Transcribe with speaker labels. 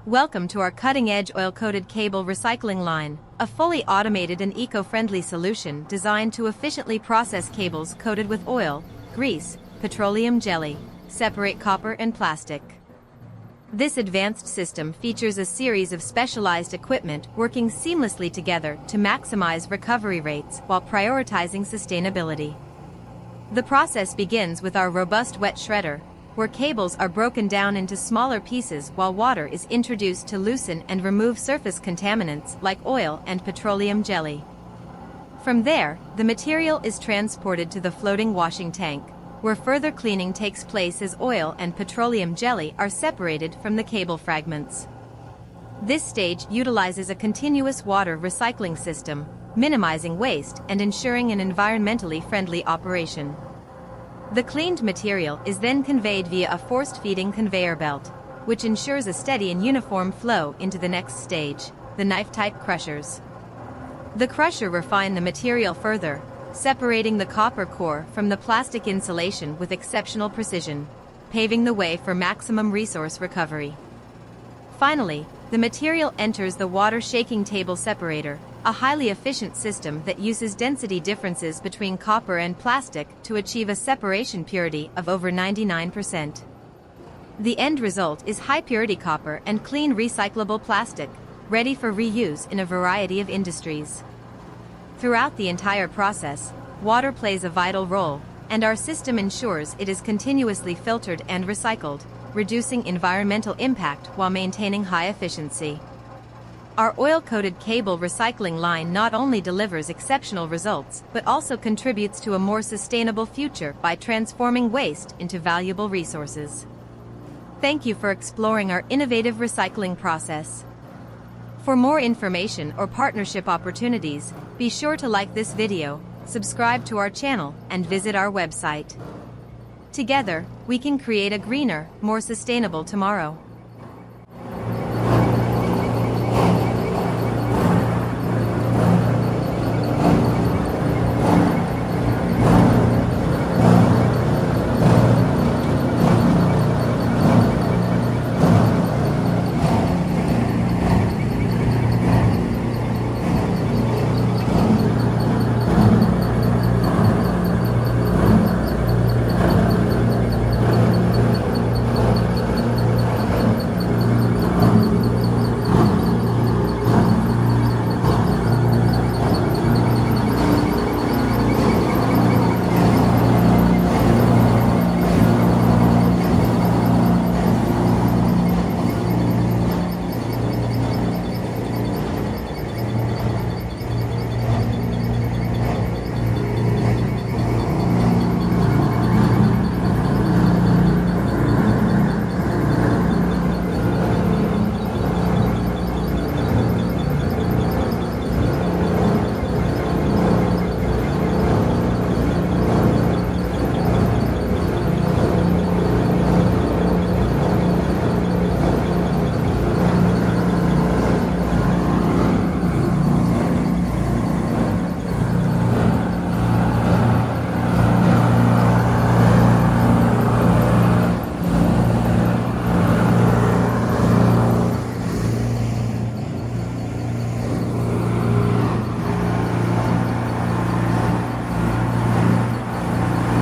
Speaker 1: Welcome to our cutting-edge oil-coated cable recycling line, a fully automated and eco-friendly solution designed to efficiently process cables coated with oil, grease, petroleum jelly, separate copper and plastic. This advanced system features a series of specialized equipment working seamlessly together to maximize recovery rates while prioritizing sustainability. The process begins with our robust wet shredder, where cables are broken down into smaller pieces while water is introduced to loosen and remove surface contaminants like oil and petroleum jelly. From there, the material is transported to the floating washing tank, where further cleaning takes place as oil and petroleum jelly are separated from the cable fragments. This stage utilizes a continuous water recycling system, minimizing waste and ensuring an environmentally friendly operation. The cleaned material is then conveyed via a forced-feeding conveyor belt, which ensures a steady and uniform flow into the next stage, the knife-type crushers. The crusher refines the material further, separating the copper core from the plastic insulation with exceptional precision, paving the way for maximum resource recovery. Finally, the material enters the water shaking table separator, a highly efficient system that uses density differences between copper and plastic to achieve a separation purity of over 99%. The end result is high-purity copper and clean recyclable plastic, ready for reuse in a variety of industries. Throughout the entire process, water plays a vital role, and our system ensures it is continuously filtered and recycled, reducing environmental impact while maintaining high efficiency. Our oil-coated cable recycling line not only delivers exceptional results but also contributes to a more sustainable future by transforming waste into valuable resources. Thank you for exploring our innovative recycling process. For more information or partnership opportunities, be sure to like this video, subscribe to our channel, and visit our website. Together, we can create a greener, more sustainable tomorrow.